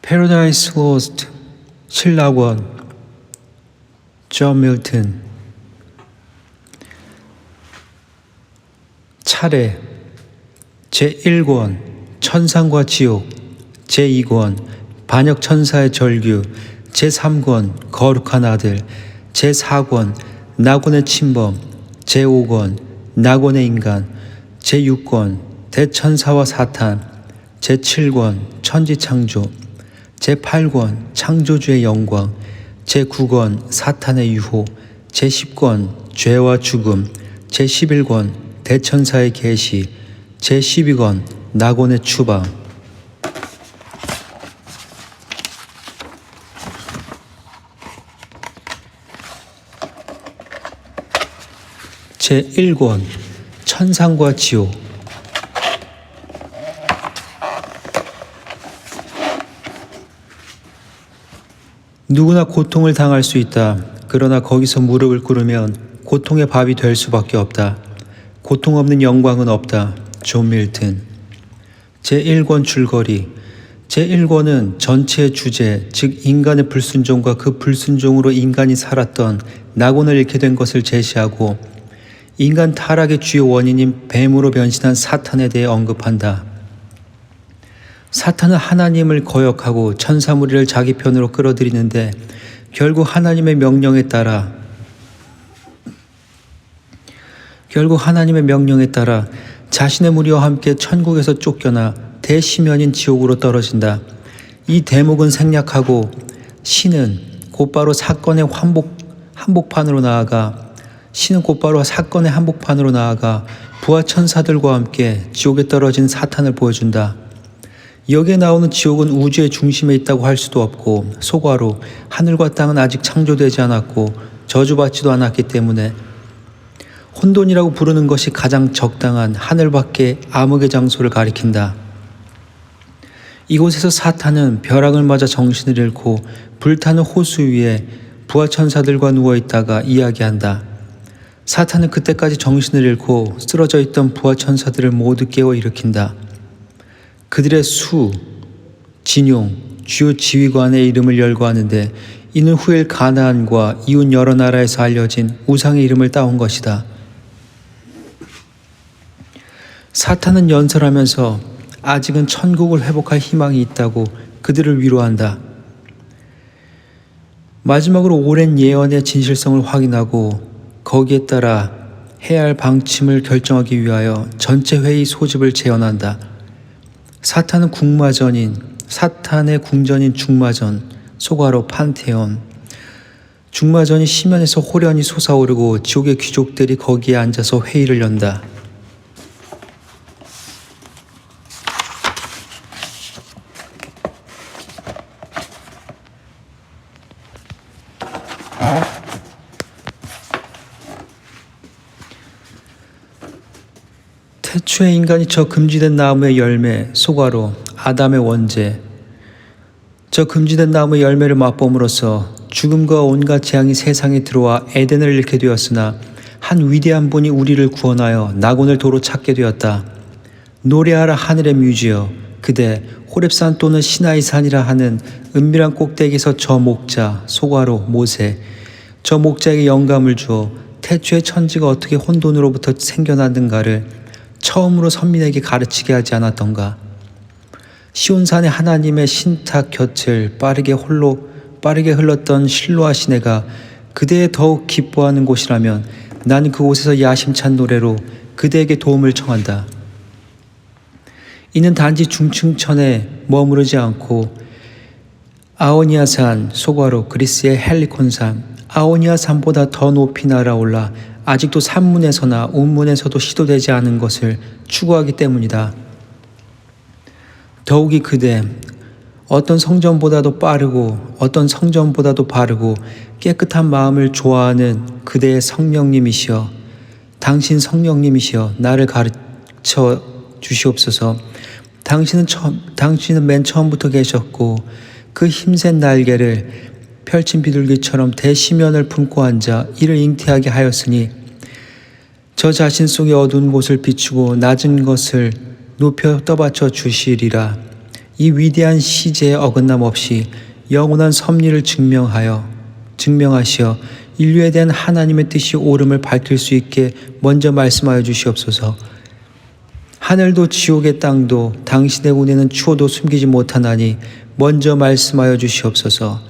패러다이스 로스트 신라권 존 밀턴. 차례 제1권 천상과 지옥, 제2권 반역천사의 절규, 제3권 거룩한 아들, 제4권 낙원의 침범, 제5권 낙원의 인간, 제6권 대천사와 사탄, 제7권 천지창조, 제8권 창조주의 영광, 제9권 사탄의 유호, 제10권 죄와 죽음, 제11권 대천사의 계시, 제12권 낙원의 추방. 제1권 천상과 지옥. 누구나 고통을 당할 수 있다. 그러나 거기서 무릎을 꿇으면 고통의 밥이 될 수밖에 없다. 고통 없는 영광은 없다. 존 밀턴. 제1권 줄거리. 제1권은 전체의 주제, 즉 인간의 불순종과 그 불순종으로 인간이 살았던 낙원을 잃게 된 것을 제시하고 인간 타락의 주요 원인인 뱀으로 변신한 사탄에 대해 언급한다. 사탄은 하나님을 거역하고 천사무리를 자기 편으로 끌어들이는데 결국 하나님의 명령에 따라 자신의 무리와 함께 천국에서 쫓겨나 대시면인 지옥으로 떨어진다. 이 대목은 생략하고 신은 곧바로 사건의 한복판으로 나아가 부하 천사들과 함께 지옥에 떨어진 사탄을 보여준다. 여기에 나오는 지옥은 우주의 중심에 있다고 할 수도 없고 속화로 하늘과 땅은 아직 창조되지 않았고 저주받지도 않았기 때문에 혼돈이라고 부르는 것이 가장 적당한 하늘 밖의 암흑의 장소를 가리킨다. 이곳에서 사탄은 벼락을 맞아 정신을 잃고 불타는 호수 위에 부하 천사들과 누워있다가 이야기한다. 사탄은 그때까지 정신을 잃고 쓰러져 있던 부하 천사들을 모두 깨워 일으킨다. 그들의 수, 진용, 주요 지휘관의 이름을 열거하는데 이는 후일 가나안과 이웃 여러 나라에서 알려진 우상의 이름을 따온 것이다. 사탄은 연설하면서 아직은 천국을 회복할 희망이 있다고 그들을 위로한다. 마지막으로 오랜 예언의 진실성을 확인하고 거기에 따라 해야 할 방침을 결정하기 위하여 전체 회의 소집을 재현한다. 사탄의 궁전인 중마전, 소가로 판테온. 중마전이 시면에서 호련히 솟아오르고 지옥의 귀족들이 거기에 앉아서 회의를 연다. 태초에 인간이 저 금지된 나무의 열매, 소가로 아담의 원죄. 저 금지된 나무의 열매를 맛봄으로써 죽음과 온갖 재앙이 세상에 들어와 에덴을 잃게 되었으나 한 위대한 분이 우리를 구원하여 낙원을 도로 찾게 되었다. 노래하라 하늘의 뮤지여, 그대 호렙산 또는 시나이산이라 하는 은밀한 꼭대기에서 저 목자, 소가로 모세, 저 목자에게 영감을 주어 태초의 천지가 어떻게 혼돈으로부터 생겨났는가를 처음으로 선민에게 가르치게 하지 않았던가. 시온산의 하나님의 신탁 곁을 빠르게 흘렀던 실로아 시내가 그대의 더욱 기뻐하는 곳이라면 나는 그곳에서 야심찬 노래로 그대에게 도움을 청한다. 이는 단지 중층천에 머무르지 않고 아오니아산, 소과로 그리스의 헬리콘산, 아오니아산보다 더 높이 날아올라 아직도 산문에서나 운문에서도 시도되지 않은 것을 추구하기 때문이다. 더욱이 그대, 어떤 성전보다도 바르고 깨끗한 마음을 좋아하는 그대의 성령님이시여, 당신 성령님이시여 나를 가르쳐 주시옵소서. 당신은 맨 처음부터 계셨고 그 힘센 날개를 펼친 비둘기처럼 대시면을 품고 앉아 이를 잉태하게 하였으니 저 자신 속의 어두운 곳을 비추고 낮은 것을 높여 떠받쳐 주시리라. 이 위대한 시제에 어긋남 없이 영원한 섭리를 증명하시어 인류에 대한 하나님의 뜻이 옳음을 밝힐 수 있게 먼저 말씀하여 주시옵소서. 하늘도 지옥의 땅도 당신의 운에는 추호도 숨기지 못하나니 먼저 말씀하여 주시옵소서.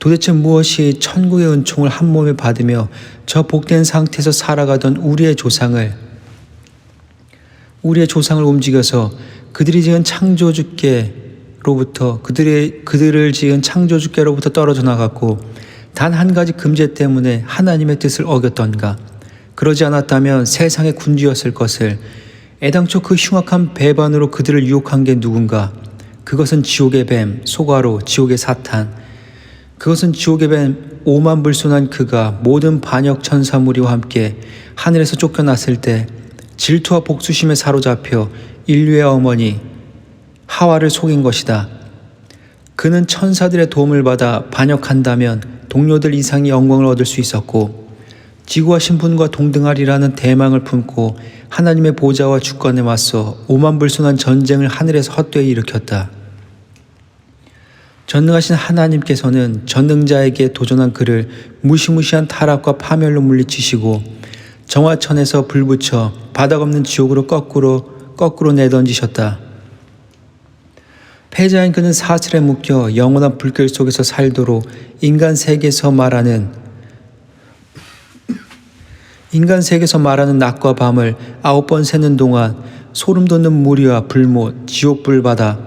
도대체 무엇이 천국의 은총을 한 몸에 받으며 저 복된 상태에서 살아가던 우리의 조상을 움직여서 그들을 지은 창조주께로부터 떨어져 나갔고 단 한 가지 금제 때문에 하나님의 뜻을 어겼던가? 그러지 않았다면 세상의 군주였을 것을. 애당초 그 흉악한 배반으로 그들을 유혹한 게 누군가? 그것은 지옥의 뱀, 소가로, 지옥의 사탄. 그것은 지옥의 뱀 오만불손한 그가 모든 반역 천사 무리와 함께 하늘에서 쫓겨났을 때 질투와 복수심에 사로잡혀 인류의 어머니 하와를 속인 것이다. 그는 천사들의 도움을 받아 반역한다면 동료들 이상의 영광을 얻을 수 있었고 지구와 신분과 동등하리라는 대망을 품고 하나님의 보좌와 주권에 맞서 오만불손한 전쟁을 하늘에서 헛되이 일으켰다. 전능하신 하나님께서는 전능자에게 도전한 그를 무시무시한 타락과 파멸로 물리치시고 정화천에서 불붙여 바닥 없는 지옥으로 거꾸로 내던지셨다. 패자인 그는 사슬에 묶여 영원한 불길 속에서 살도록 인간 세계에서 말하는 낮과 밤을 9번 새는 동안 소름 돋는 무리와 불못, 지옥불 받아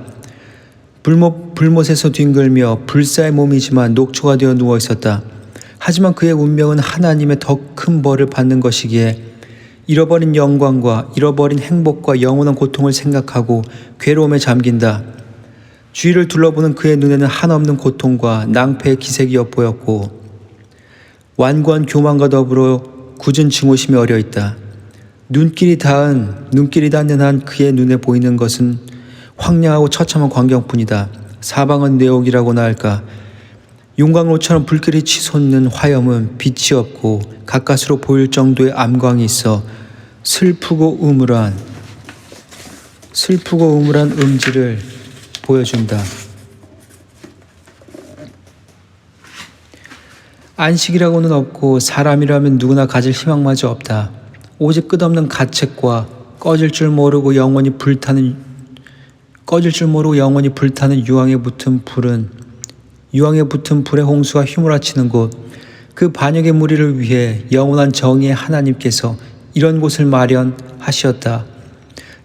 불못에서 뒹굴며 불사의 몸이지만 녹초가 되어 누워 있었다. 하지만 그의 운명은 하나님의 더 큰 벌을 받는 것이기에 잃어버린 영광과 잃어버린 행복과 영원한 고통을 생각하고 괴로움에 잠긴다. 주위를 둘러보는 그의 눈에는 한없는 고통과 낭패의 기색이 엿보였고 완고한 교만과 더불어 굳은 증오심이 어려있다. 눈길이 닿는 한 그의 눈에 보이는 것은 황량하고 처참한 광경뿐이다. 사방은 내옥이라고나 할까. 용광로처럼 불길이 치솟는 화염은 빛이 없고 가까스로 보일 정도의 암광이 있어 슬프고 음울한 음질을 보여준다. 안식이라고는 없고 사람이라면 누구나 가질 희망마저 없다. 오직 끝없는 가책과 꺼질 줄 모르고 영원히 불타는 유황에 붙은 불의 홍수가 휘몰아치는 곳, 그 반역의 무리를 위해 영원한 정의의 하나님께서 이런 곳을 마련하시었다.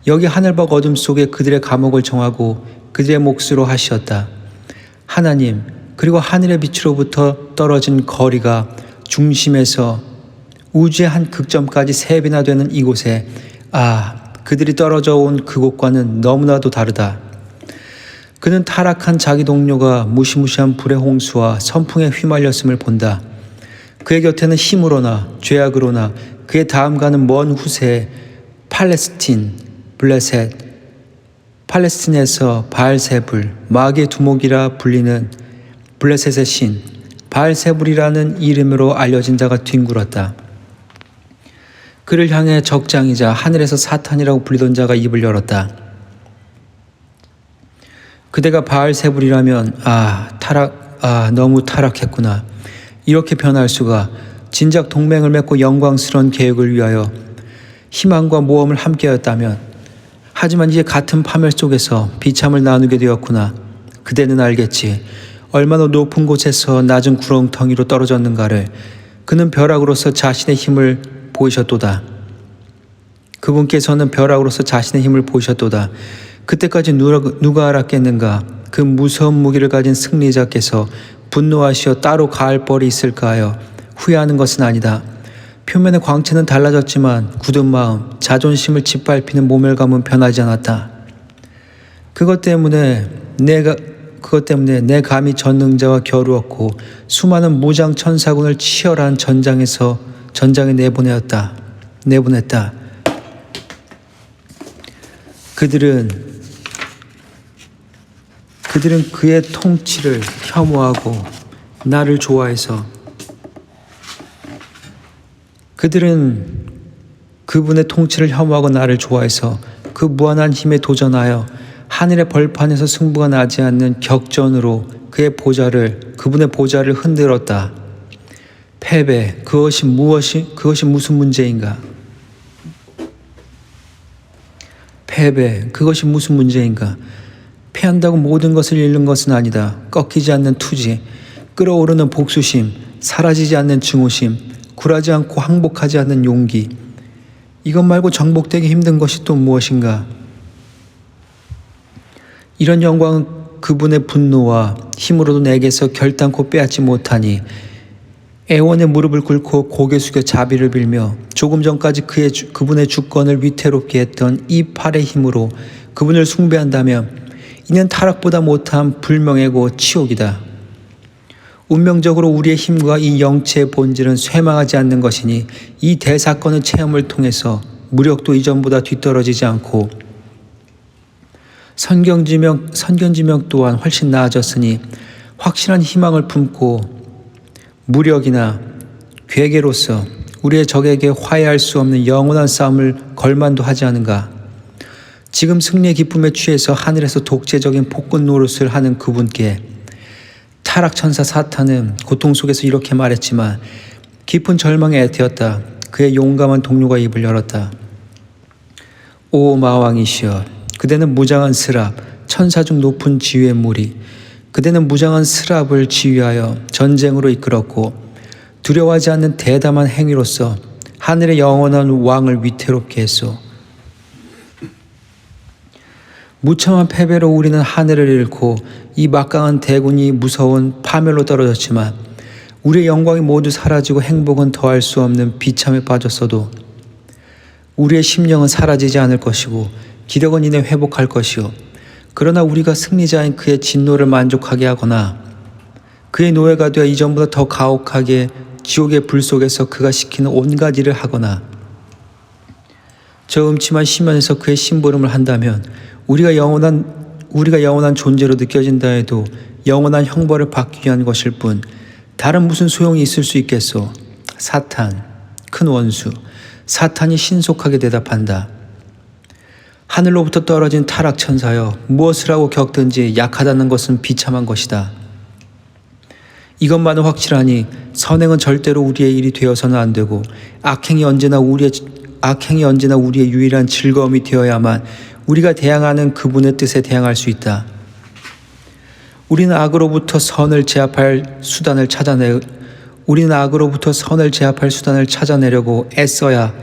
여기 하늘밖 어둠 속에 그들의 감옥을 정하고 그들의 몫으로 하시었다. 하나님, 그리고 하늘의 빛으로부터 떨어진 거리가 중심에서 우주의 한 극점까지 3배나 되는 이곳에 그들이 떨어져 온 그곳과는 너무나도 다르다. 그는 타락한 자기 동료가 무시무시한 불의 홍수와 선풍에 휘말렸음을 본다. 그의 곁에는 힘으로나 죄악으로나 그의 다음 가는 먼 후세에 팔레스틴에서 바알세불, 마귀의 두목이라 불리는 블레셋의 신, 바알세불이라는 이름으로 알려진 자가 뒹굴었다. 그를 향해 적장이자 하늘에서 사탄이라고 불리던 자가 입을 열었다. 그대가 바알세불이라면 너무 타락했구나. 이렇게 변할 수가. 진작 동맹을 맺고 영광스러운 계획을 위하여 희망과 모험을 함께하였다면. 하지만 이제 같은 파멸 속에서 비참을 나누게 되었구나. 그대는 알겠지. 얼마나 높은 곳에서 낮은 구렁텅이로 떨어졌는가를. 그는 벼락으로서 자신의 힘을 보이셨도다. 그분께서는 벼락으로서 자신의 힘을 보이셨도다. 그때까지 누가 알았겠는가. 그 무서운 무기를 가진 승리자께서 분노하시어 따로 가할 뻘이 있을까 하여 후회하는 것은 아니다. 표면의 광채는 달라졌지만 굳은 마음, 자존심을 짓밟히는 모멸감은 변하지 않았다. 그것 때문에 내 감히 전능자와 겨루었고 수많은 무장 천사군을 치열한 전장에 내보냈다. 그들은 그의 통치를 혐오하고 나를 좋아해서 그분의 통치를 혐오하고 나를 좋아해서 그 무한한 힘에 도전하여 하늘의 벌판에서 승부가 나지 않는 격전으로 그분의 보좌를 흔들었다. 패배, 그것이 무슨 문제인가? 패배, 그것이 무슨 문제인가? 패한다고 모든 것을 잃는 것은 아니다. 꺾이지 않는 투지, 끓어오르는 복수심, 사라지지 않는 증오심, 굴하지 않고 항복하지 않는 용기. 이것 말고 정복되기 힘든 것이 또 무엇인가? 이런 영광은 그분의 분노와 힘으로도 내게서 결단코 빼앗지 못하니 애원의 무릎을 꿇고 고개 숙여 자비를 빌며 조금 전까지 그분의 주권을 위태롭게 했던 이 팔의 힘으로 그분을 숭배한다면 이는 타락보다 못한 불명예고 치욕이다. 운명적으로 우리의 힘과 이 영체의 본질은 쇠망하지 않는 것이니 이 대사건의 체험을 통해서 무력도 이전보다 뒤떨어지지 않고 선견지명 또한 훨씬 나아졌으니 확실한 희망을 품고 무력이나 괴계로서 우리의 적에게 화해할 수 없는 영원한 싸움을 걸만도 하지 않은가. 지금 승리의 기쁨에 취해서 하늘에서 독재적인 폭군 노릇을 하는 그분께 타락천사 사탄은 고통 속에서 이렇게 말했지만 깊은 절망에 애태웠다. 그의 용감한 동료가 입을 열었다. 오 마왕이시여, 그대는 무장한 스랍, 천사 중 높은 지위의 무리, 그대는 무장한 스랍을 지휘하여 전쟁으로 이끌었고 두려워하지 않는 대담한 행위로서 하늘의 영원한 왕을 위태롭게 했소. 무참한 패배로 우리는 하늘을 잃고 이 막강한 대군이 무서운 파멸로 떨어졌지만 우리의 영광이 모두 사라지고 행복은 더할 수 없는 비참에 빠졌어도 우리의 심령은 사라지지 않을 것이고 기력은 이내 회복할 것이요. 그러나 우리가 승리자인 그의 진노를 만족하게 하거나 그의 노예가 되어 이전보다 더 가혹하게 지옥의 불 속에서 그가 시키는 온갖 일을 하거나 저 음침한 심연에서 그의 심부름을 한다면 우리가 영원한 존재로 느껴진다 해도 영원한 형벌을 받기 위한 것일 뿐 다른 무슨 소용이 있을 수 있겠소. 사탄, 큰 원수, 사탄이 신속하게 대답한다. 하늘로부터 떨어진 타락천사여, 무엇을 하고 겪든지 약하다는 것은 비참한 것이다. 이것만은 확실하니 선행은 절대로 우리의 일이 되어서는 안 되고 악행이 언제나 우리의 유일한 즐거움이 되어야만 우리가 대항하는 그분의 뜻에 대항할 수 있다. 우리는 악으로부터 선을 제압할 수단을 찾아내려고 애써야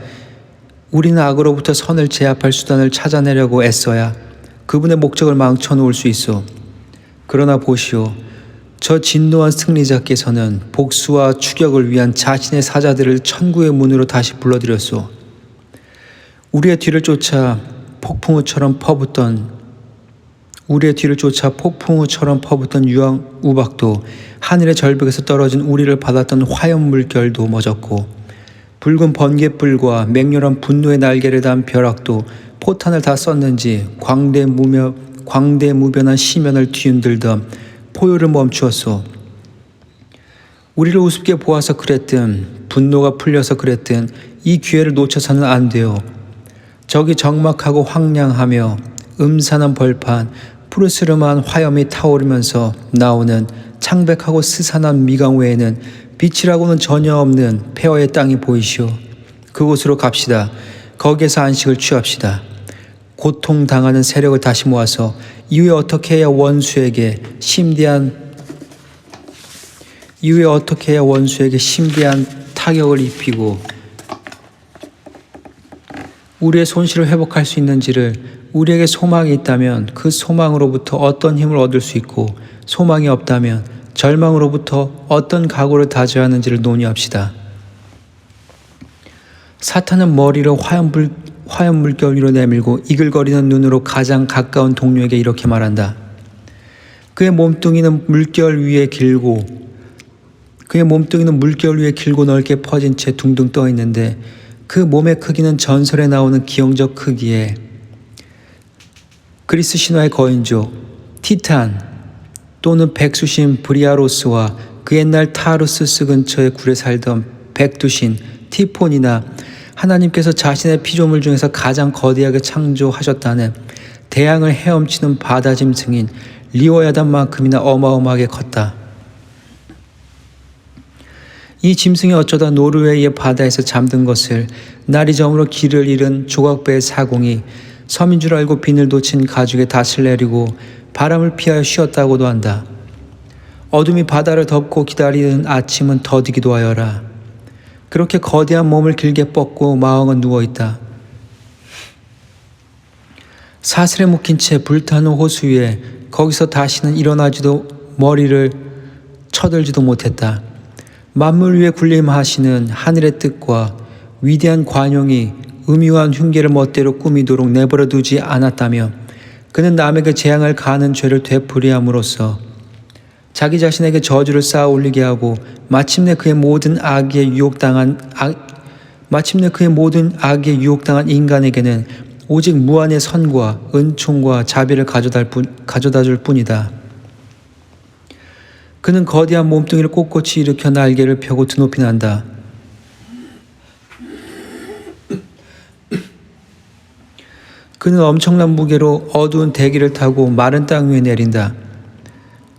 그분의 목적을 망쳐놓을 수 있어. 그러나 보시오, 저 진노한 승리자께서는 복수와 추격을 위한 자신의 사자들을 천국의 문으로 다시 불러들였소. 우리의 뒤를 쫓아 폭풍우처럼 퍼붓던 유황 우박도 하늘의 절벽에서 떨어진 우리를 받았던 화염 물결도 멎었고 붉은 번갯불과 맹렬한 분노의 날개를 단 벼락도 포탄을 다 썼는지 광대무변한 시면을 뒤흔들던 포효를 멈추었소. 우리를 우습게 보아서 그랬든 분노가 풀려서 그랬든 이 기회를 놓쳐서는 안 돼요. 저기 적막하고 황량하며 음산한 벌판, 푸르스름한 화염이 타오르면서 나오는 창백하고 스산한 미강 외에는 빛이라고는 전혀 없는 폐허의 땅이 보이시오. 그곳으로 갑시다. 거기에서 안식을 취합시다. 고통당하는 세력을 다시 모아서 이후에 어떻게 해야 원수에게 심대한 타격을 입히고 우리의 손실을 회복할 수 있는지를, 우리에게 소망이 있다면 그 소망으로부터 어떤 힘을 얻을 수 있고 소망이 없다면 절망으로부터 어떤 각오를 다져야 하는지를 논의합시다. 사탄은 머리를 화염 물결 위로 내밀고 이글거리는 눈으로 가장 가까운 동료에게 이렇게 말한다. 그의 몸뚱이는 물결 위에 길고 넓게 퍼진 채 둥둥 떠 있는데 그 몸의 크기는 전설에 나오는 기형적 크기에 그리스 신화의 거인족 티탄 또는 백수신 브리아로스와 그 옛날 타르스스 근처의 굴에 살던 백두신 티폰이나 하나님께서 자신의 피조물 중에서 가장 거대하게 창조하셨다는 대양을 헤엄치는 바다 짐승인 리오야단만큼이나 어마어마하게 컸다. 이 짐승이 어쩌다 노르웨이의 바다에서 잠든 것을 날이 저물어 길을 잃은 조각배의 사공이 섬인 줄 알고 비늘도 친 가죽에 닷을 내리고 바람을 피하여 쉬었다고도 한다. 어둠이 바다를 덮고 기다리는 아침은 더디기도 하여라. 그렇게 거대한 몸을 길게 뻗고 마왕은 누워있다. 사슬에 묶인 채 불타는 호수 위에 거기서 다시는 일어나지도 머리를 쳐들지도 못했다. 만물 위에 군림하시는 하늘의 뜻과 위대한 관용이 음유한 흉계를 멋대로 꾸미도록 내버려 두지 않았다며 그는 남에게 재앙을 가하는 죄를 되풀이함으로써 자기 자신에게 저주를 쌓아 올리게 하고 마침내 그의 모든 악에 유혹당한 인간에게는 오직 무한의 선과 은총과 자비를 가져다 줄 뿐이다. 그는 거대한 몸뚱이를 꼿꼿이 일으켜 날개를 펴고 드높이 난다. 그는 엄청난 무게로 어두운 대기를 타고 마른 땅 위에 내린다.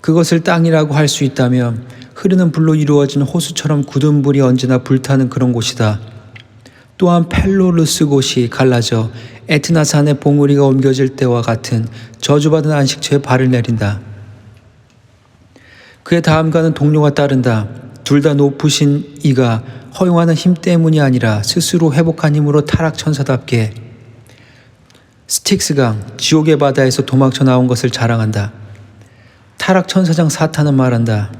그것을 땅이라고 할 수 있다면 흐르는 불로 이루어진 호수처럼 굳은 불이 언제나 불타는 그런 곳이다. 또한 펠로르스 곳이 갈라져 에트나산의 봉우리가 옮겨질 때와 같은 저주받은 안식처에 발을 내린다. 그의 다음가는 동료가 따른다. 둘 다 높으신 이가 허용하는 힘 때문이 아니라 스스로 회복한 힘으로 타락천사답게 스틱스강, 지옥의 바다에서 도망쳐 나온 것을 자랑한다. 타락천사장 사탄은 말한다.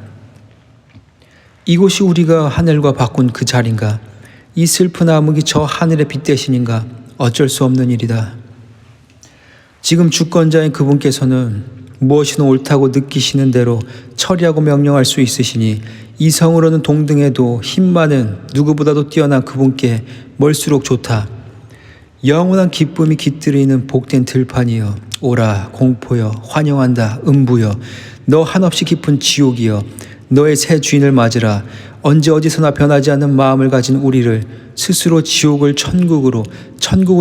이곳이 우리가 하늘과 바꾼 그 자리인가? 이 슬픈 암흑이 저 하늘의 빛 대신인가? 어쩔 수 없는 일이다. 지금 주권자인 그분께서는 무엇이든 옳다고 느끼시는 대로 처리하고 명령할 수 있으시니 이 성으로는 동등해도 힘 많은 누구보다도 뛰어난 그분께 멀수록 좋다. 영원한 기쁨이 깃들이는 복된 들판이여, 오라 공포여, 환영한다 음부여, 너 한없이 깊은 지옥이여, 너의 새 주인을 맞으라. 언제 어디서나 변하지 않는 마음을 가진 우리를 스스로 천국을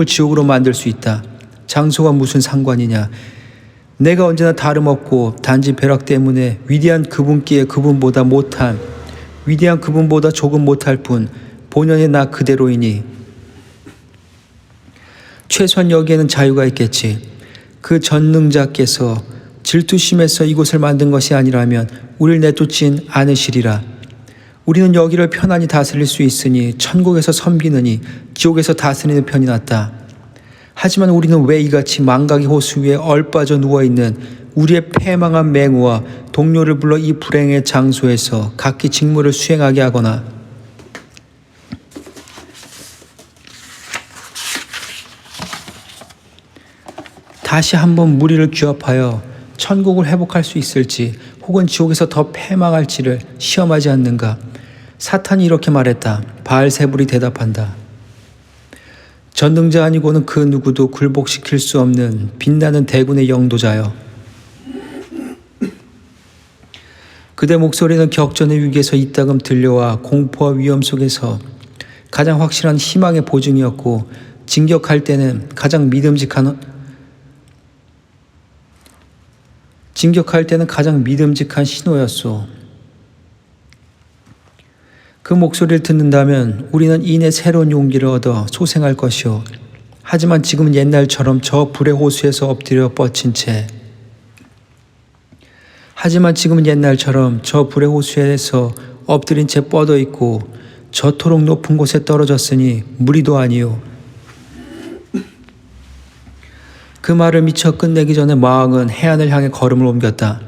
지옥으로 만들 수 있다. 장소가 무슨 상관이냐. 내가 언제나 다름없고 단지 벼락 때문에 위대한 그분께 그분보다 조금 못할 뿐 본연의 나 그대로이니 최소한 여기에는 자유가 있겠지. 그 전능자께서 질투심에서 이곳을 만든 것이 아니라면 우리를 내쫓진 않으시리라. 우리는 여기를 편안히 다스릴 수 있으니 천국에서 섬기느니 지옥에서 다스리는 편이 낫다. 하지만 우리는 왜 이같이 망각의 호수 위에 얼빠져 누워있는 우리의 패망한 맹우와 동료를 불러 이 불행의 장소에서 각기 직무를 수행하게 하거나 다시 한번 무리를 규합하여 천국을 회복할 수 있을지 혹은 지옥에서 더 패망할지를 시험하지 않는가? 사탄이 이렇게 말했다. 바알세불이 대답한다. 전능자 아니고는 그 누구도 굴복시킬 수 없는 빛나는 대군의 영도자여. 그대 목소리는 격전의 위기에서 이따금 들려와 공포와 위험 속에서 가장 확실한 희망의 보증이었고 진격할 때는 가장 믿음직한 신호였소. 그 목소리를 듣는다면 우리는 이내 새로운 용기를 얻어 소생할 것이오. 하지만 지금은 옛날처럼 저 불의 호수에서 엎드려 뻗친 채 엎드린 채 뻗어 있고 저토록 높은 곳에 떨어졌으니 무리도 아니오. 그 말을 미처 끝내기 전에 마왕은 해안을 향해 걸음을 옮겼다.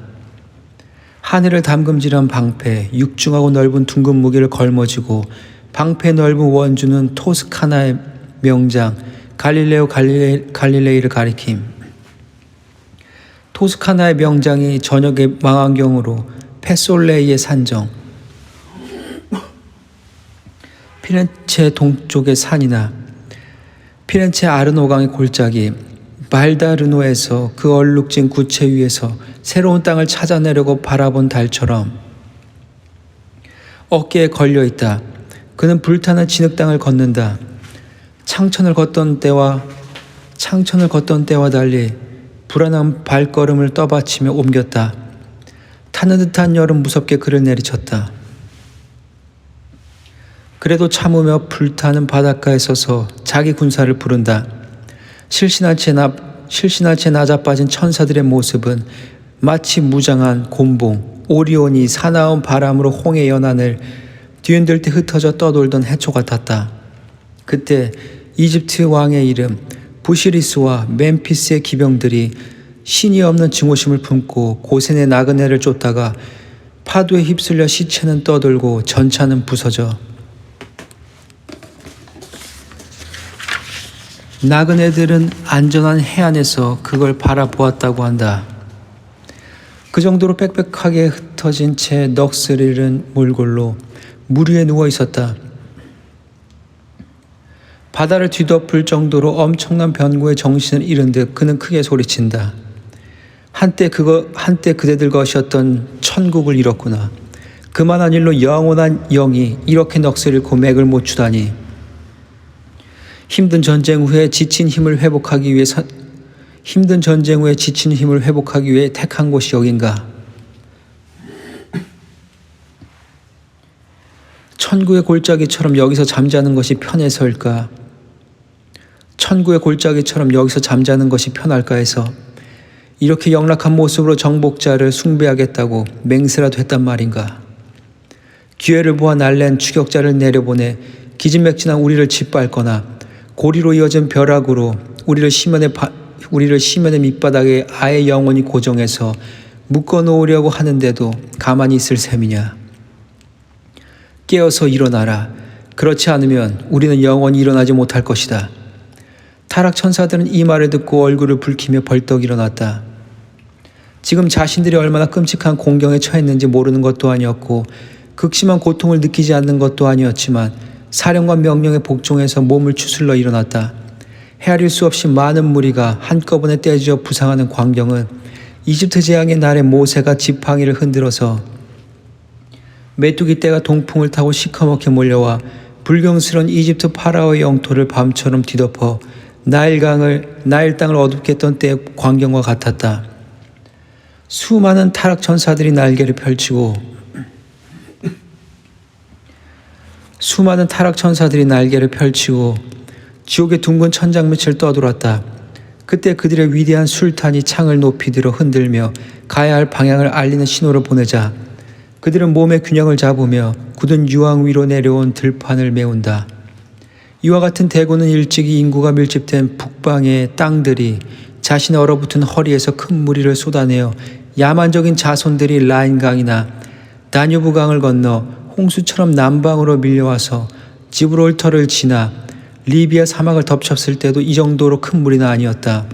하늘을 담금질한 방패, 육중하고 넓은 둥근 무기를 걸머쥐고 방패 넓은 원주는 토스카나의 명장 갈릴레오 갈릴레이를 가리킴. 토스카나의 명장이 저녁의 망원경으로 페솔레이의 산정, 피렌체 동쪽의 산이나 피렌체 아르노강의 골짜기, 발다르노에서 그 얼룩진 구체 위에서 새로운 땅을 찾아내려고 바라본 달처럼 어깨에 걸려있다. 그는 불타는 진흙 땅을 걷는다. 창천을 걷던 때와 달리 불안한 발걸음을 떠받치며 옮겼다. 타는 듯한 열은 무섭게 그를 내리쳤다. 그래도 참으며 불타는 바닷가에 서서 자기 군사를 부른다. 실신할 채 낮아빠진 천사들의 모습은 마치 무장한 곤봉, 오리온이 사나운 바람으로 홍해 연안을 뒤흔들 때 흩어져 떠돌던 해초 같았다. 그때 이집트 왕의 이름 부시리스와 멤피스의 기병들이 신이 없는 증오심을 품고 고센의 나그네를 쫓다가 파도에 휩쓸려 시체는 떠돌고 전차는 부서져 나그네들은 안전한 해안에서 그걸 바라보았다고 한다. 그 정도로 빽빽하게 흩어진 채 넋을 몰골로 물 위에 누워 있었다. 바다를 뒤덮을 정도로 엄청난 변고에 정신을 잃은 듯 그는 크게 소리친다. 한때 그대들 것이었던 천국을 잃었구나. 그만한 일로 영원한 영이 이렇게 넋을 잃고 맥을 못 추다니. 힘든 전쟁 후에 지친 힘을 회복하기 위해 택한 곳이 여긴가. 천국의 골짜기처럼 여기서 잠자는 것이 편해서일까? 천국의 골짜기처럼 여기서 잠자는 것이 편할까 해서 이렇게 영락한 모습으로 정복자를 숭배하겠다고 맹세라도 했단 말인가? 기회를 보아 날랜 추격자를 내려보내 기진맥진한 우리를 짓밟거나 고리로 이어진 벼락으로 우리를 시면의 밑바닥에 아예 영원히 고정해서 묶어놓으려고 하는데도 가만히 있을 셈이냐? 깨어서 일어나라. 그렇지 않으면 우리는 영원히 일어나지 못할 것이다. 타락천사들은 이 말을 듣고 얼굴을 붉히며 벌떡 일어났다. 지금 자신들이 얼마나 끔찍한 공경에 처했는지 모르는 것도 아니었고 극심한 고통을 느끼지 않는 것도 아니었지만 사령관 명령에 복종해서 몸을 추슬러 일어났다. 헤아릴 수 없이 많은 무리가 한꺼번에 떼지어 부상하는 광경은 이집트 재앙의 날에 모세가 지팡이를 흔들어서 메뚜기 떼가 동풍을 타고 시커멓게 몰려와 불경스러운 이집트 파라오의 영토를 밤처럼 뒤덮어 나일 땅을 어둡게 했던 때의 광경과 같았다. 수많은 타락 천사들이 날개를 펼치고 지옥의 둥근 천장 밑을 떠돌았다. 그때 그들의 위대한 술탄이 창을 높이 들어 흔들며 가야 할 방향을 알리는 신호를 보내자 그들은 몸의 균형을 잡으며 굳은 유황 위로 내려온 들판을 메운다. 이와 같은 대구는 일찍이 인구가 밀집된 북방의 땅들이 자신의 얼어붙은 허리에서 큰 무리를 쏟아내어 야만적인 자손들이 라인강이나 다뉴브 강을 건너 홍수처럼 남방으로 밀려와서 지브롤터를 지나 리비아 사막을 덮쳤을 때도 이 정도로 큰 무리는 아니었다.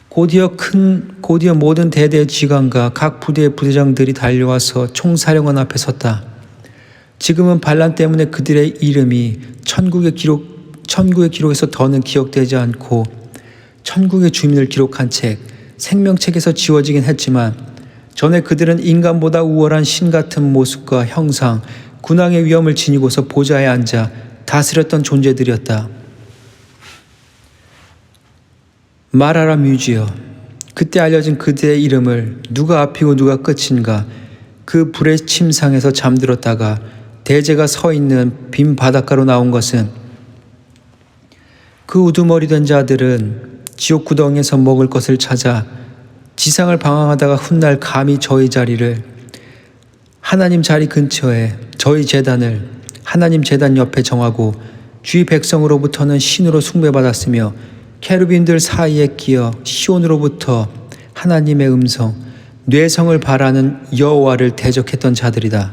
곧이어 모든 대대의 지관과 각 부대의 부대장들이 달려와서 총사령관 앞에 섰다. 지금은 반란 때문에 그들의 이름이 천국의 기록에서 더는 기억되지 않고 천국의 주민을 기록한 책, 생명책에서 지워지긴 했지만 전에 그들은 인간보다 우월한 신 같은 모습과 형상, 군왕의 위엄을 지니고서 보좌에 앉아 다스렸던 존재들이었다. 말하라 뮤지여. 그때 알려진 그들의 이름을 누가 앞이고 누가 끝인가. 그 불의 침상에서 잠들었다가 대제가 서 있는 빈 바닷가로 나온 것은 그 우두머리 된 자들은 지옥 구덩이에서 먹을 것을 찾아 지상을 방황하다가 훗날 감히 저희 자리를 하나님 자리 근처에 저희 제단을 하나님 제단 옆에 정하고 주위 백성으로부터는 신으로 숭배받았으며 케루빈들 사이에 끼어 시온으로부터 하나님의 음성, 뇌성을 바라는 여호와를 대적했던 자들이다.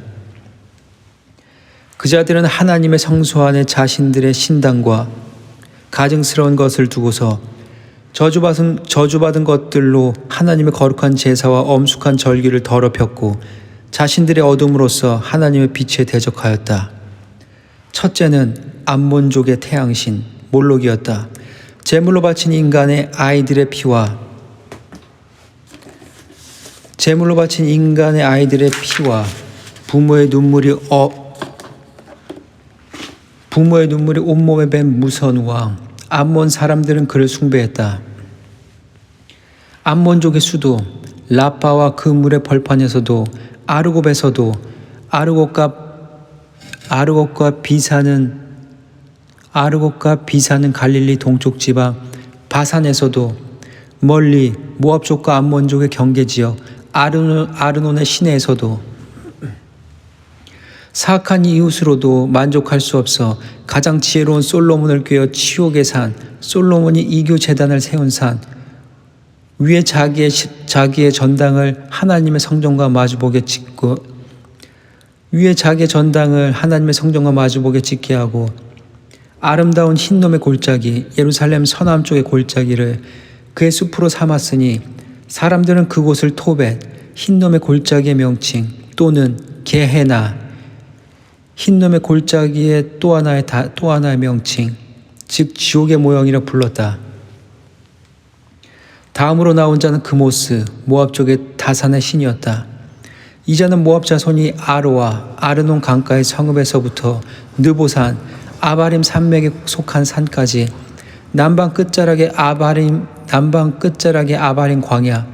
그 자들은 하나님의 성소 안에 자신들의 신당과 가증스러운 것을 두고서 저주받은 것들로 하나님의 거룩한 제사와 엄숙한 절기를 더럽혔고 자신들의 어둠으로써 하나님의 빛에 대적하였다. 첫째는 암몬족의 태양신 몰록이었다. 제물로 바친 인간의 아이들의 피와 부모의 눈물이 온몸에 밴 무서운 왕 암몬 사람들은 그를 숭배했다. 암몬족의 수도 라빠와 그 물의 벌판에서도 아르곱에서도 아르곱과 비사는 갈릴리 동쪽 지방 바산에서도 멀리 모압족과 암몬족의 경계지역 아르논의 시내에서도 사악한 이웃으로도 만족할 수 없어 가장 지혜로운 솔로몬을 꾀어 치욕의 산 솔로몬이 이교 제단을 세운 산 위에 자기의 전당을 하나님의 성전과 마주보게 짓게 하고 아름다운 흰놈의 골짜기 예루살렘 서남쪽의 골짜기를 그의 숲으로 삼았으니 사람들은 그곳을 토벳 흰놈의 골짜기의 명칭 또는 게헤나 흰놈의 골짜기의 또 하나의 명칭 즉 지옥의 모형이라 불렀다. 다음으로 나온 자는 그모스 모압족의 다산의 신이었다. 이 자는 모압 자손이 아로와 아르논 강가의 성읍에서부터 느보산 아바림 산맥에 속한 산까지 남방 끝자락의 아바림 광야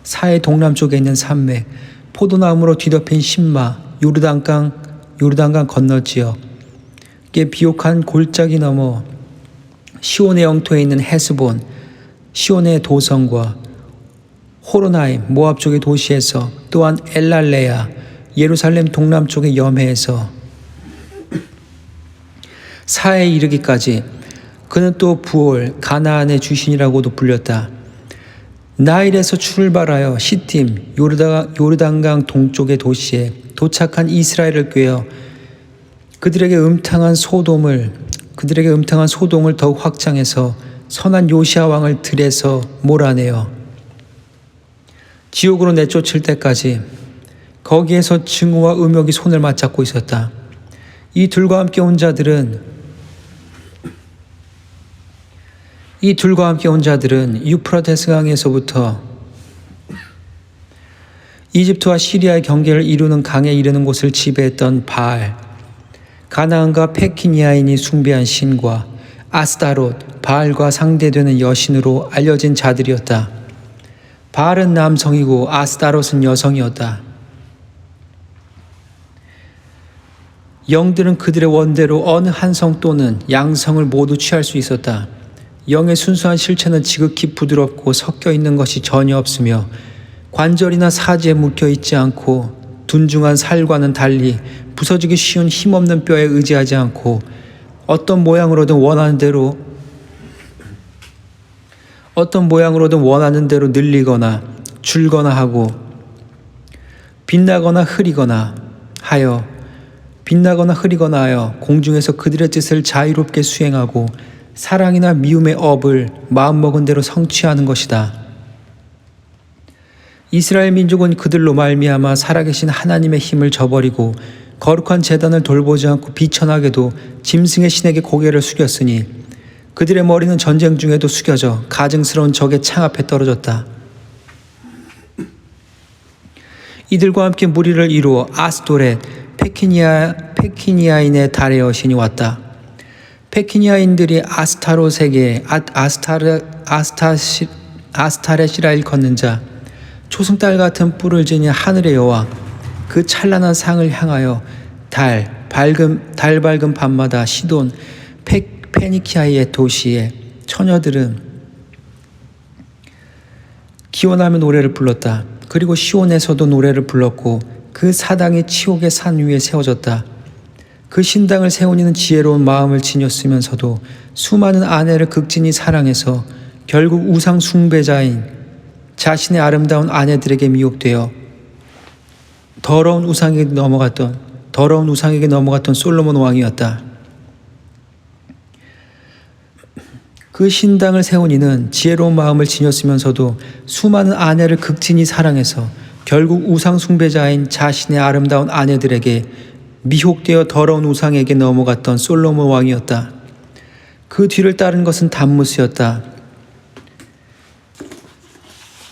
사해 동남쪽에 있는 산맥 포도나무로 뒤덮인 신마 요르단강 건너 지역에 비옥한 골짜기 너머 시온의 영토에 있는 헤스본 시온의 도성과 호로나임 모압 쪽의 도시에서 또한 엘랄레야 예루살렘 동남쪽의 염해에서 사해에 이르기까지 그는 또 부올 가나안의 주신이라고도 불렸다. 나일에서 출발하여 시팀 요르단강 동쪽의 도시에 도착한 이스라엘을 꾀어 그들에게 음탕한 소돔을 더욱 확장해서 선한 요시아 왕을 들에서 몰아내어 지옥으로 내쫓을 때까지 거기에서 증오와 음욕이 손을 맞잡고 있었다. 이 둘과 함께 온 자들은 유프라테스 강에서부터 이집트와 시리아의 경계를 이루는 강에 이르는 곳을 지배했던 바알, 가나안과 페키니아인이 숭배한 신과 아스타롯, 바알과 상대되는 여신으로 알려진 자들이었다. 바알은 남성이고 아스타롯은 여성이었다. 영들은 그들의 원대로 어느 한 성 또는 양성을 모두 취할 수 있었다. 영의 순수한 실체는 지극히 부드럽고 섞여 있는 것이 전혀 없으며 관절이나 사지에 묶여 있지 않고 둔중한 살과는 달리 부서지기 쉬운 힘없는 뼈에 의지하지 않고 어떤 모양으로든 원하는 대로 늘리거나 줄거나 하고 빛나거나 흐리거나 하여 공중에서 그들의 뜻을 자유롭게 수행하고 사랑이나 미움의 업을 마음먹은 대로 성취하는 것이다. 이스라엘 민족은 그들로 말미암아 살아계신 하나님의 힘을 저버리고 거룩한 제단을 돌보지 않고 비천하게도 짐승의 신에게 고개를 숙였으니 그들의 머리는 전쟁 중에도 숙여져 가증스러운 적의 창 앞에 떨어졌다. 이들과 함께 무리를 이루어 아스도렛 페키니아인의 달의 여신이 왔다. 페키니아인들이 아스타롯에게 아스타렛이라 일컫는 자 초승달 같은 뿔을 지닌 하늘의 여왕 그 찬란한 상을 향하여 달 밝은 밤마다 시돈 페니키아의 도시의 처녀들은 기원하며 노래를 불렀다. 그리고 시온에서도 노래를 불렀고 그 사당이 치옥의 산 위에 세워졌다. 그 신당을 세운 이는 지혜로운 마음을 지녔으면서도 수많은 아내를 극진히 사랑해서 결국 우상 숭배자인 자신의 아름다운 아내들에게 미혹되어 더러운 우상에게 넘어갔던 솔로몬 왕이었다. 그 신당을 세운 이는 지혜로운 마음을 지녔으면서도 수많은 아내를 극진히 사랑해서 결국 우상 숭배자인 자신의 아름다운 아내들에게 미혹되어 더러운 우상에게 넘어갔던 솔로몬 왕이었다. 그 뒤를 따른 것은 담무스였다.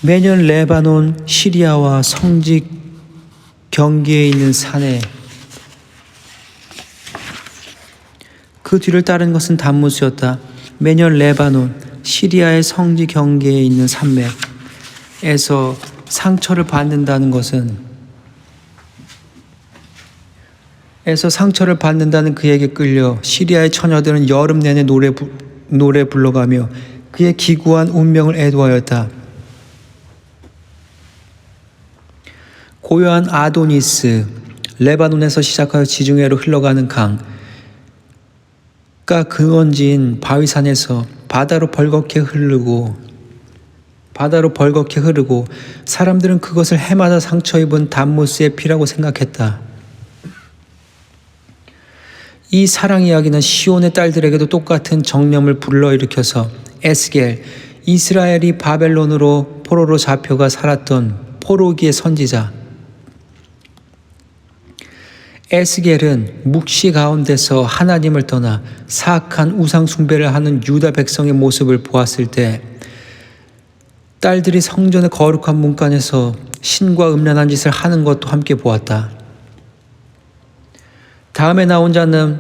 매년 레바논, 시리아와 성지 경계에 있는 산에 그 뒤를 따른 것은 담무스였다. 매년 레바논, 시리아의 성지 경계에 있는 산맥 에서 상처를 받는다는 그에게 끌려 시리아의 처녀들은 여름 내내 노래 불러가며 그의 기구한 운명을 애도하였다. 고요한 아도니스, 레바논에서 시작하여 지중해로 흘러가는 강가 근원지인 바위산에서 바다로 벌겋게 흐르고 사람들은 그것을 해마다 상처 입은 담모스의 피라고 생각했다. 이 사랑 이야기는 시온의 딸들에게도 똑같은 정념을 불러일으켜서 에스겔, 이스라엘이 바벨론으로 포로로 잡혀가 살았던 포로기의 선지자 에스겔은 묵시 가운데서 하나님을 떠나 사악한 우상 숭배를 하는 유다 백성의 모습을 보았을 때 딸들이 성전의 거룩한 문간에서 신과 음란한 짓을 하는 것도 함께 보았다. 다음에 나온 자는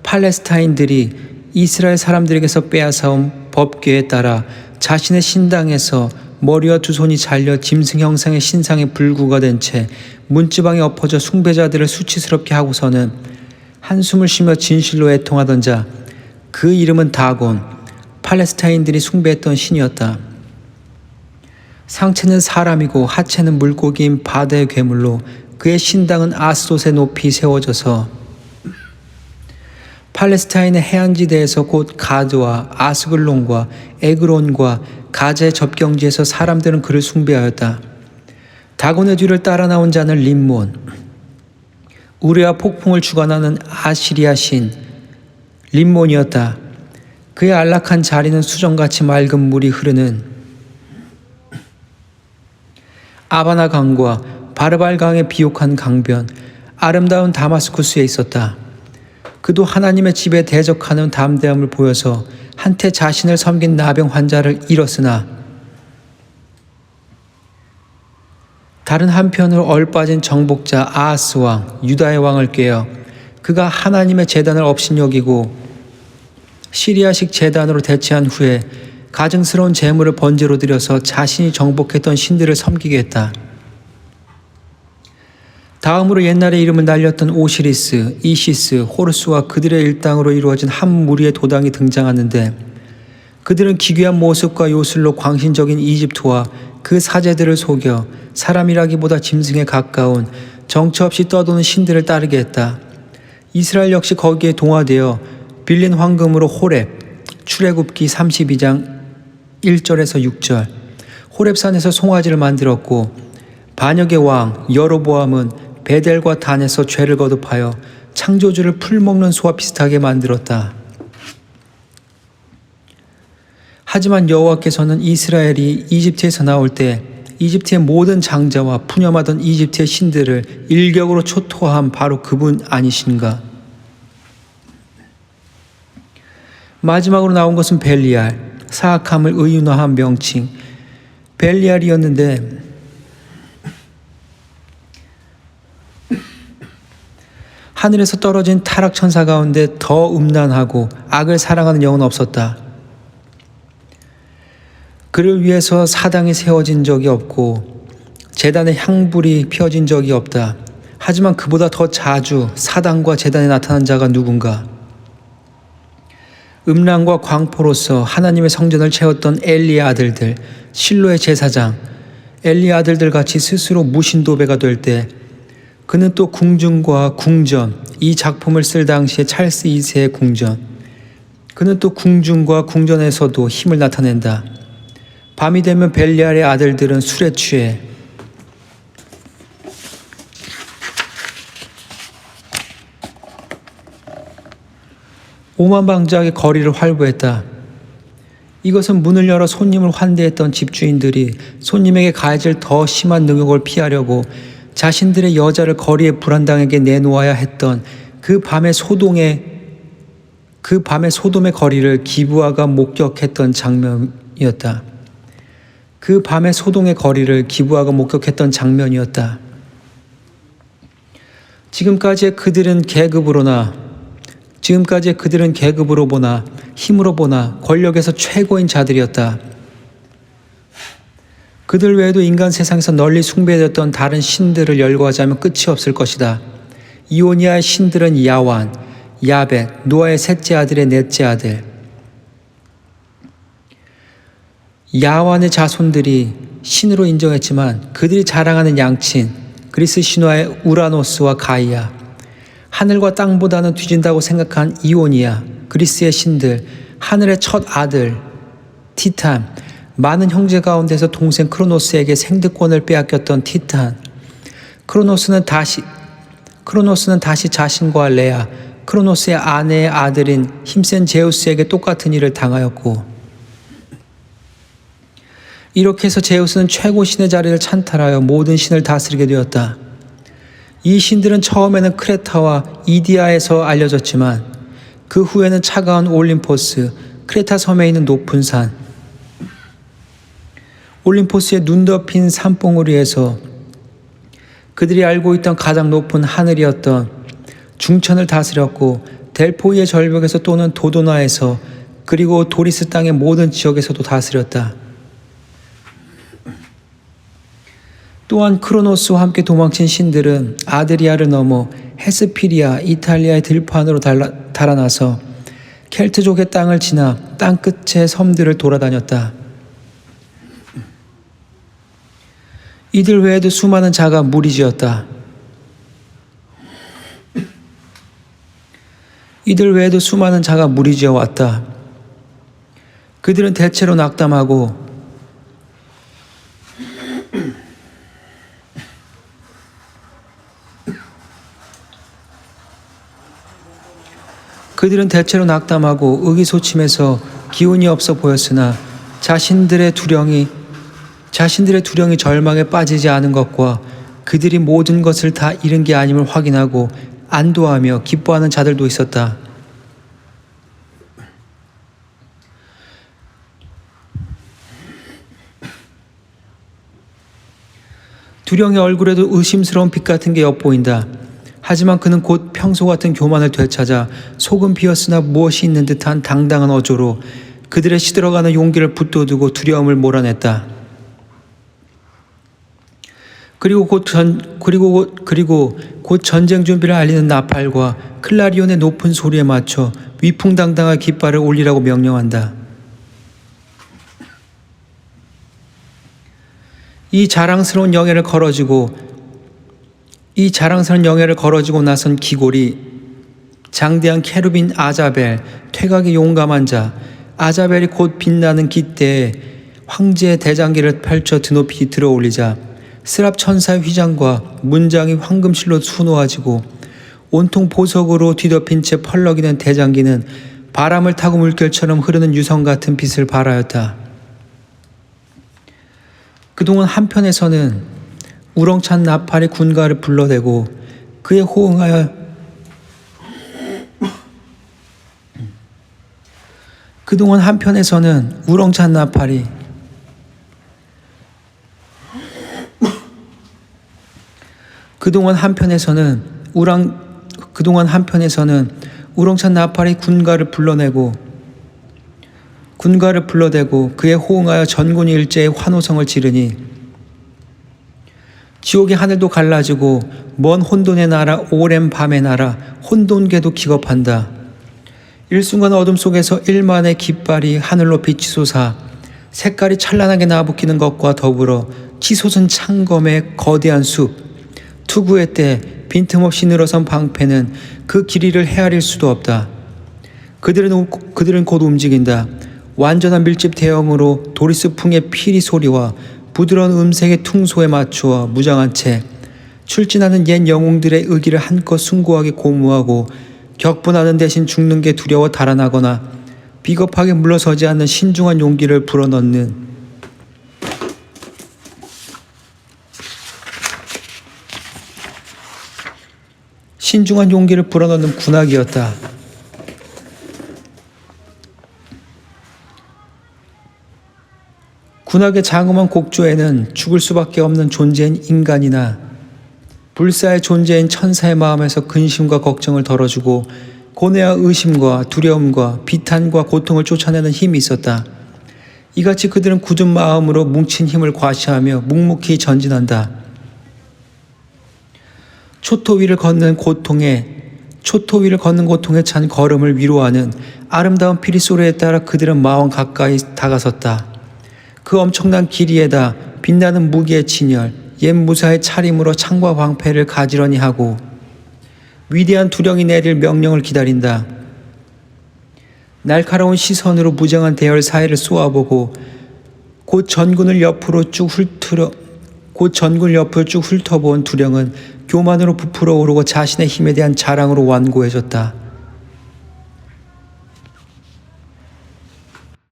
팔레스타인들이 이스라엘 사람들에게서 빼앗아온 법궤에 따라 자신의 신당에서 머리와 두 손이 잘려 짐승 형상의 신상에 불구가 된 채 문지방에 엎어져 숭배자들을 수치스럽게 하고서는 한숨을 쉬며 진실로 애통하던 자, 그 이름은 다곤, 팔레스타인들이 숭배했던 신이었다. 상체는 사람이고 하체는 물고기인 바다의 괴물로 그의 신당은 아스돗에 높이 세워져서 팔레스타인의 해안지대에서 곧 가드와 아스글론과 에그론과 가자의 접경지에서 사람들은 그를 숭배하였다. 다곤의 뒤를 따라 나온 자는 림몬, 우레와 폭풍을 주관하는 아시리아 신 림몬이었다. 그의 안락한 자리는 수정같이 맑은 물이 흐르는 아바나 강과 바르발 강의 비옥한 강변, 아름다운 다마스쿠스에 있었다. 그도 하나님의 집에 대적하는 담대함을 보여서 한때 자신을 섬긴 나병 환자를 잃었으나 다른 한편으로 얼빠진 정복자 아하스 왕, 유다의 왕을 꾀어 그가 하나님의 제단을 업신여기고 시리아식 제단으로 대체한 후에 가증스러운 제물을 번제로 드려서 자신이 정복했던 신들을 섬기게 했다. 다음으로 옛날에 이름을 날렸던 오시리스, 이시스, 호르스와 그들의 일당으로 이루어진 한 무리의 도당이 등장하는데 그들은 기괴한 모습과 요술로 광신적인 이집트와 그 사제들을 속여 사람이라기보다 짐승에 가까운 정처 없이 떠도는 신들을 따르게 했다. 이스라엘 역시 거기에 동화되어 빌린 황금으로 호렙, 출애굽기 32장 1절에서 6절, 호렙산에서 송아지를 만들었고 반역의 왕 여로보암은 베델과 단에서 죄를 거듭하여 창조주를 풀먹는 소와 비슷하게 만들었다. 하지만 여호와께서는 이스라엘이 이집트에서 나올 때 이집트의 모든 장자와 푸념하던 이집트의 신들을 일격으로 초토화한 바로 그분 아니신가? 마지막으로 나온 것은 벨리알, 사악함을 의인화한 명칭 벨리알이었는데 하늘에서 떨어진 타락천사 가운데 더 음란하고 악을 사랑하는 영은 없었다. 그를 위해서 사당이 세워진 적이 없고 제단에 향불이 피어진 적이 없다. 하지만 그보다 더 자주 사당과 제단에 나타난 자가 누군가? 음란과 광포로서 하나님의 성전을 채웠던 엘리의 아들들, 실로의 제사장, 엘리의 아들들 같이 스스로 무신도배가 될 때 그는 또 궁중과 궁전, 이 작품을 쓸 당시에 찰스 2세의 궁전, 그는 또 궁중과 궁전에서도 힘을 나타낸다. 밤이 되면 벨리알의 아들들은 술에 취해 오만방자하게 거리를 활보했다. 이것은 문을 열어 손님을 환대했던 집주인들이 손님에게 가해질 더 심한 능욕을 피하려고 자신들의 여자를 거리에 불안당에게 내놓아야 했던 그 밤의 소돔의 거리를 기브아가 목격했던 장면이었다. 그 밤의 소돔의 거리를 기브아가 목격했던 장면이었다. 지금까지의 그들은 계급으로 보나 힘으로 보나 권력에서 최고인 자들이었다. 그들 외에도 인간 세상에서 널리 숭배되었던 다른 신들을 열거하자면 끝이 없을 것이다. 이오니아의 신들은 야완, 야벳, 노아의 셋째 아들의 넷째 아들. 야완의 자손들이 신으로 인정했지만 그들이 자랑하는 양친, 그리스 신화의 우라노스와 가이아, 하늘과 땅보다는 뒤진다고 생각한 이오니아, 그리스의 신들, 하늘의 첫 아들 티탄, 많은 형제 가운데서 동생 크로노스에게 생득권을 빼앗겼던 티탄. 크로노스는 다시 자신과 레아, 크로노스의 아내의 아들인 힘센 제우스에게 똑같은 일을 당하였고, 이렇게 해서 제우스는 최고 신의 자리를 찬탈하여 모든 신을 다스리게 되었다. 이 신들은 처음에는 크레타와 이디아에서 알려졌지만 그 후에는 차가운 올림포스, 크레타 섬에 있는 높은 산, 올림포스의 눈 덮인 산봉우리에서 그들이 알고 있던 가장 높은 하늘이었던 중천을 다스렸고, 델포이의 절벽에서 또는 도도나에서, 그리고 도리스 땅의 모든 지역에서도 다스렸다. 또한 크로노스와 함께 도망친 신들은 아드리아를 넘어 헤스피리아, 이탈리아의 들판으로 달아나서 켈트족의 땅을 지나 땅끝의 섬들을 돌아다녔다. 이들 외에도 수많은 자가 무리지었다. 이들 외에도 수많은 자가 무리지어 왔다. 그들은 대체로 낙담하고 의기소침해서 기운이 없어 보였으나 자신들의 두령이 절망에 빠지지 않은 것과 그들이 모든 것을 다 잃은 게 아님을 확인하고 안도하며 기뻐하는 자들도 있었다. 두령의 얼굴에도 의심스러운 빛 같은 게 엿보인다. 하지만 그는 곧 평소 같은 교만을 되찾아 속은 비었으나 무엇이 있는 듯한 당당한 어조로 그들의 시들어가는 용기를 붙돋우고 두려움을 몰아냈다. 그리고 곧 전쟁 준비를 알리는 나팔과 클라리온의 높은 소리에 맞춰 위풍당당한 깃발을 올리라고 명령한다. 이 자랑스러운 영예를 걸어지고 나선 기골이 장대한 케루빈 아자벨, 퇴각의 용감한 자 아자벨이 곧 빛나는 깃대에 황제의 대장기를 펼쳐 드높이 들어올리자 스랍 천사의 휘장과 문장이 황금실로 수놓아지고 온통 보석으로 뒤덮인 채 펄럭이는 대장기는 바람을 타고 물결처럼 흐르는 유성 같은 빛을 발하였다. 그동안 한편에서는 우렁찬 나팔이 군가를 불러대고 그에 호응하여 우렁찬 나팔이 군가를 불러대고 그에 호응하여 전군이 일제히 환호성을 지르니 지옥의 하늘도 갈라지고 먼 혼돈의 나라 오랜 밤의 나라 혼돈계도 기겁한다. 일순간 어둠 속에서 일만의 깃발이 하늘로 빛이 솟아 색깔이 찬란하게 나부끼는 것과 더불어 치솟은 창검의 거대한 숲, 투구의 때 빈틈없이 늘어선 방패는 그 길이를 헤아릴 수도 없다. 그들은 곧 움직인다. 완전한 밀집 대형으로 도리스 풍의 피리 소리와 부드러운 음색의 퉁소에 맞추어 무장한 채 출진하는 옛 영웅들의 의기를 한껏 숭고하게 고무하고 격분하는 대신 죽는 게 두려워 달아나거나 비겁하게 물러서지 않는 신중한 용기를 불어넣는 군악이었다. 군악의 장엄한 곡조에는 죽을 수밖에 없는 존재인 인간이나 불사의 존재인 천사의 마음에서 근심과 걱정을 덜어주고 고뇌와 의심과 두려움과 비탄과 고통을 쫓아내는 힘이 있었다. 이같이 그들은 굳은 마음으로 뭉친 힘을 과시하며 묵묵히 전진한다. 초토 위를 걷는 고통에 찬 걸음을 위로하는 아름다운 피리 소리에 따라 그들은 마왕 가까이 다가섰다. 그 엄청난 길이에다 빛나는 무기의 진열, 옛 무사의 차림으로 창과 방패를 가지런히 하고 위대한 두령이 내릴 명령을 기다린다. 날카로운 시선으로 무장한 대열 사이를 쏘아보고 곧 전군을 옆으로 쭉 훑어본 두령은 교만으로 부풀어 오르고 자신의 힘에 대한 자랑으로 완고해졌다.